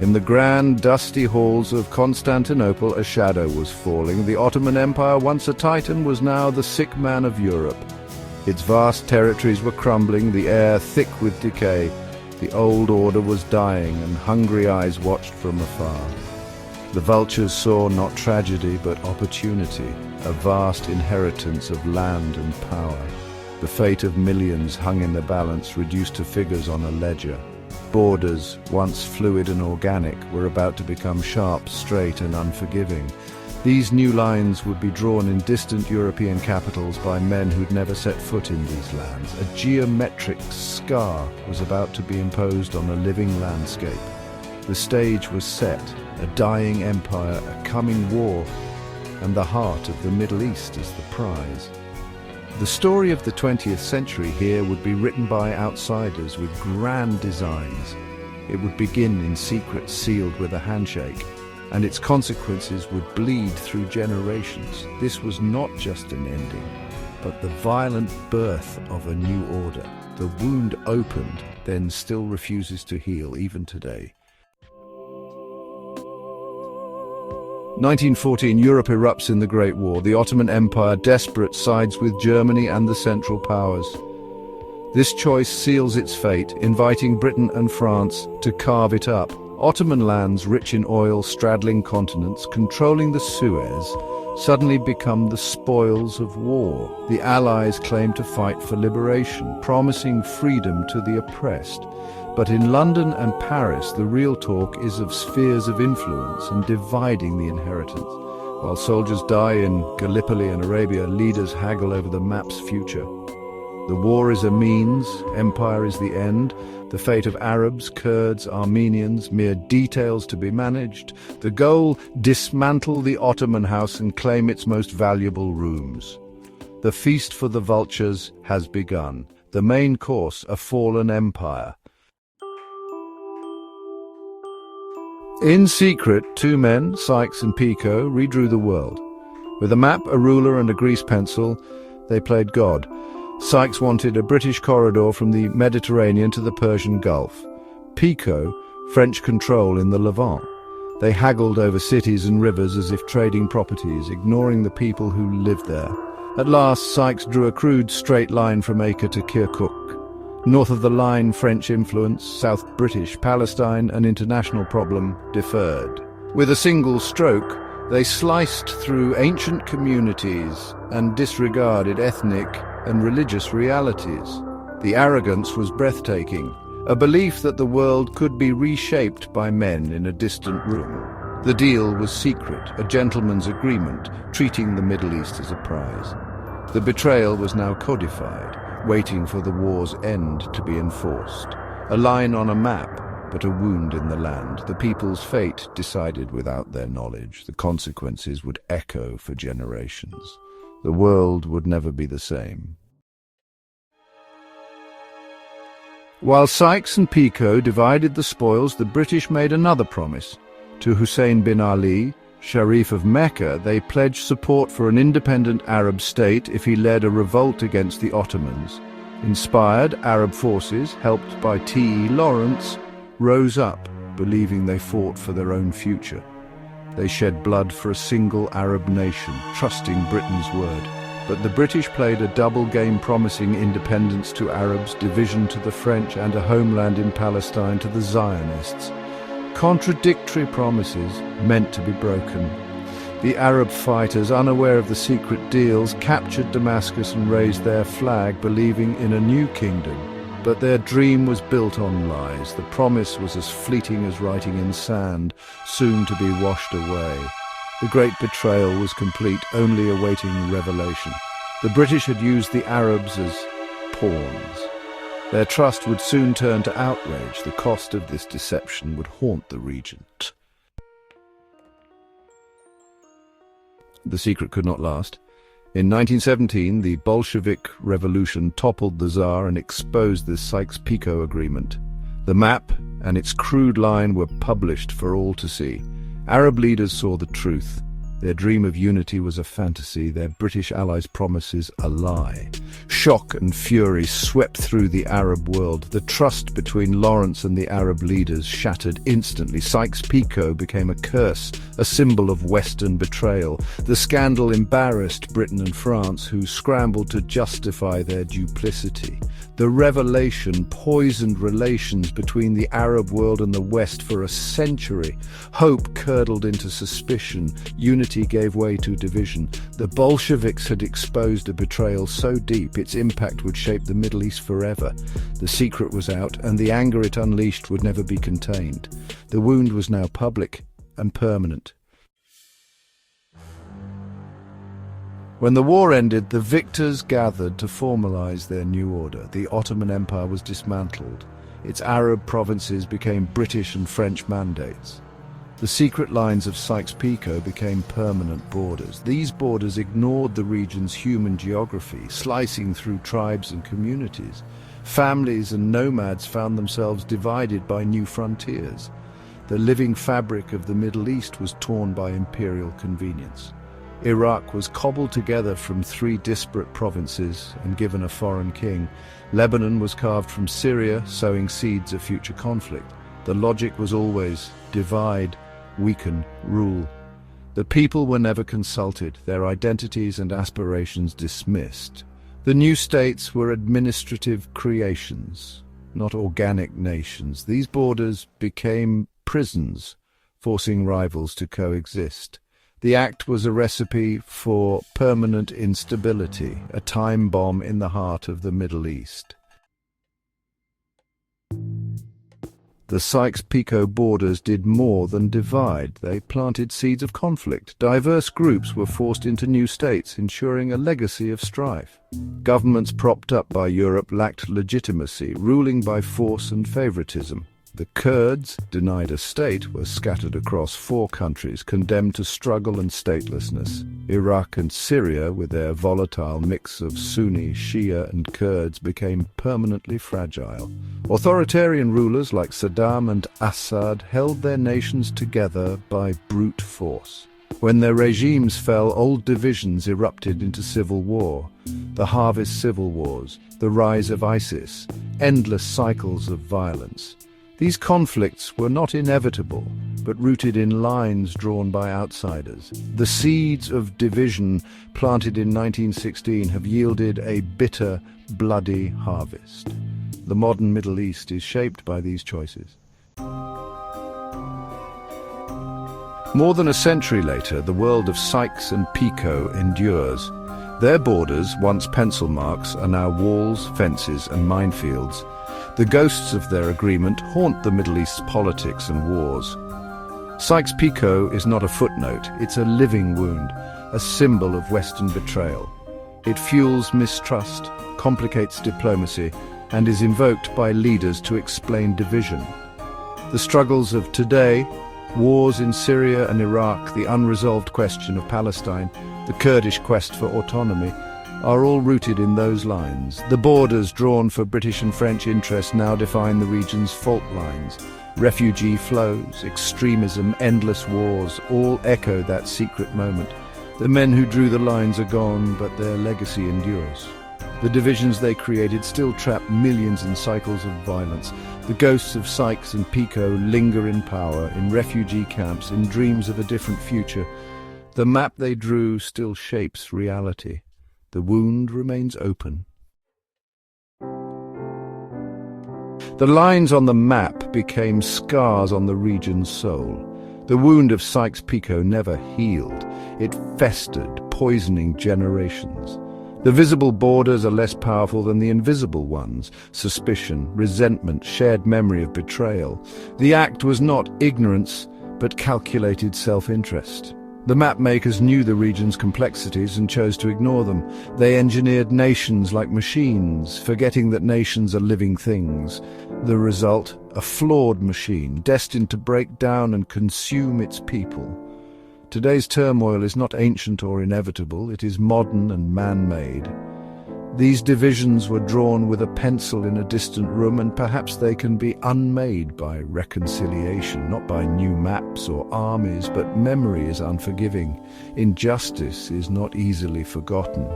In the grand, dusty halls of Constantinople, a shadow was falling. The Ottoman Empire, once a titan, was now the sick man of Europe. Its vast territories were crumbling, the air thick with decay. The old order was dying, and hungry eyes watched from afar. The vultures saw not tragedy but opportunity, a vast inheritance of land and power. The fate of millions hung in the balance, reduced to figures on a ledger. Borders, once fluid and organic, were about to become sharp, straight and unforgiving. These new lines would be drawn in distant European capitals by men who'd never set foot in these lands. A geometric scar was about to be imposed on a living landscape. The stage was set, a dying empire, a coming war, and the heart of the Middle East as the prize. The story of the 20th century here would be written by outsiders with grand designs. It would begin in secret, sealed with a handshake, and its consequences would bleed through generations. This was not just an ending, but the violent birth of a new order. The wound opened, then still refuses to heal, even today. 1914, Europe erupts in the Great War. The Ottoman Empire, desperate, sides with Germany and the Central Powers. This choice seals its fate, inviting Britain and France to carve it up. Ottoman lands, rich in oil, straddling continents, controlling the Suez, suddenly become the spoils of war. The Allies claim to fight for liberation, promising freedom to the oppressed. But in London and Paris, the real talk is of spheres of influence and dividing the inheritance. While soldiers die in Gallipoli and Arabia, leaders haggle over the map's future. The war is a means, empire is the end. The fate of Arabs, Kurds, Armenians, mere details to be managed. The goal, dismantle the Ottoman house and claim its most valuable rooms. The feast for the vultures has begun. The main course, a fallen empire. In secret, two men, Sykes and Picot, redrew the world. With a map, a ruler and a grease pencil, they played God. Sykes wanted a British corridor from the Mediterranean to the Persian Gulf. Picot, French control in the Levant. They haggled over cities and rivers as if trading properties, ignoring the people who lived there. At last, Sykes drew a crude straight line from Acre to Kirkuk. North of the line, French influence, south British, Palestine, an international problem, deferred. With a single stroke, they sliced through ancient communities and disregarded ethnic and religious realities. The arrogance was breathtaking, a belief that the world could be reshaped by men in a distant room. The deal was secret, a gentleman's agreement, treating the Middle East as a prize. The betrayal was now codified, waiting for the war's end to be enforced. A line on a map, but a wound in the land. The people's fate decided without their knowledge. The consequences would echo for generations. The world would never be the same. While Sykes and Picot divided the spoils, the British made another promise. To Hussein bin Ali, Sharif of Mecca, they pledged support for an independent Arab state if he led a revolt against the Ottomans. Inspired, Arab forces, helped by T.E. Lawrence, rose up, believing they fought for their own future. They shed blood for a single Arab nation, trusting Britain's word. But the British played a double game, promising independence to Arabs, division to the French, and a homeland in Palestine to the Zionists. Contradictory promises meant to be broken. The Arab fighters, unaware of the secret deals, captured Damascus and raised their flag, believing in a new kingdom. But their dream was built on lies. The promise was as fleeting as writing in sand, soon to be washed away. The great betrayal was complete, only awaiting revelation. The British had used the Arabs as pawns. Their trust would soon turn to outrage. The cost of this deception would haunt the region. The secret could not last. In 1917, the Bolshevik Revolution toppled the Tsar and exposed the Sykes-Picot Agreement. The map and its crude line were published for all to see. Arab leaders saw the truth. Their dream of unity was a fantasy, their British allies' promises a lie. Shock and fury swept through the Arab world. The trust between Lawrence and the Arab leaders shattered instantly. Sykes-Picot became a curse, a symbol of Western betrayal. The scandal embarrassed Britain and France, who scrambled to justify their duplicity. The revelation poisoned relations between the Arab world and the West for a century. Hope curdled into suspicion. Unity gave way to division. The Bolsheviks had exposed a betrayal so deep its impact would shape the Middle East forever. The secret was out, and the anger it unleashed would never be contained. The wound was now public and permanent. When the war ended, the victors gathered to formalize their new order. The Ottoman Empire was dismantled. Its Arab provinces became British and French mandates. The secret lines of Sykes-Picot became permanent borders. These borders ignored the region's human geography, slicing through tribes and communities. Families and nomads found themselves divided by new frontiers. The living fabric of the Middle East was torn by imperial convenience. Iraq was cobbled together from 3 disparate provinces and given a foreign king. Lebanon was carved from Syria, sowing seeds of future conflict. The logic was always divide, weaken, rule. The people were never consulted, their identities and aspirations dismissed. The new states were administrative creations, not organic nations. These borders became prisons, forcing rivals to coexist. The act was a recipe for permanent instability, a time bomb in the heart of the Middle East. The Sykes-Picot borders did more than divide. They planted seeds of conflict. Diverse groups were forced into new states, ensuring a legacy of strife. Governments propped up by Europe lacked legitimacy, ruling by force and favoritism. The Kurds, denied a state, were scattered across 4 countries, condemned to struggle and statelessness. Iraq and Syria, with their volatile mix of Sunni, Shia and Kurds, became permanently fragile. Authoritarian rulers like Saddam and Assad held their nations together by brute force. When their regimes fell, old divisions erupted into civil war. The Harvest Civil Wars, the rise of ISIS, endless cycles of violence. These conflicts were not inevitable, but rooted in lines drawn by outsiders. The seeds of division planted in 1916 have yielded a bitter, bloody harvest. The modern Middle East is shaped by these choices. More than a century later, the world of Sykes and Picot endures. Their borders, once pencil marks, are now walls, fences and minefields. The ghosts of their agreement haunt the Middle East's politics and wars. Sykes-Picot is not a footnote, it's a living wound, a symbol of Western betrayal. It fuels mistrust, complicates diplomacy, and is invoked by leaders to explain division. The struggles of today, wars in Syria and Iraq, the unresolved question of Palestine, the Kurdish quest for autonomy, are all rooted in those lines. The borders drawn for British and French interests now define the region's fault lines. Refugee flows, extremism, endless wars, all echo that secret moment. The men who drew the lines are gone, but their legacy endures. The divisions they created still trap millions in cycles of violence. The ghosts of Sykes and Picot linger in power, in refugee camps, in dreams of a different future. The map they drew still shapes reality. The wound remains open. The lines on the map became scars on the region's soul. The wound of Sykes-Picot never healed. It festered, poisoning generations. The visible borders are less powerful than the invisible ones. Suspicion, resentment, shared memory of betrayal. The act was not ignorance, but calculated self-interest. The map-makers knew the region's complexities and chose to ignore them. They engineered nations like machines, forgetting that nations are living things. The result, a flawed machine, destined to break down and consume its people. Today's turmoil is not ancient or inevitable, it is modern and man-made. These divisions were drawn with a pencil in a distant room, and perhaps they can be unmade by reconciliation, not by new maps or armies, but memory is unforgiving. Injustice is not easily forgotten.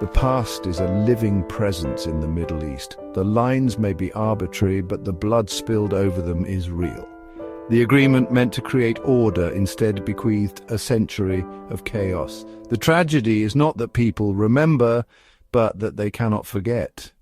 The past is a living presence in the Middle East. The lines may be arbitrary, but the blood spilled over them is real. The agreement meant to create order instead bequeathed a century of chaos. The tragedy is not that people remember, but that they cannot forget.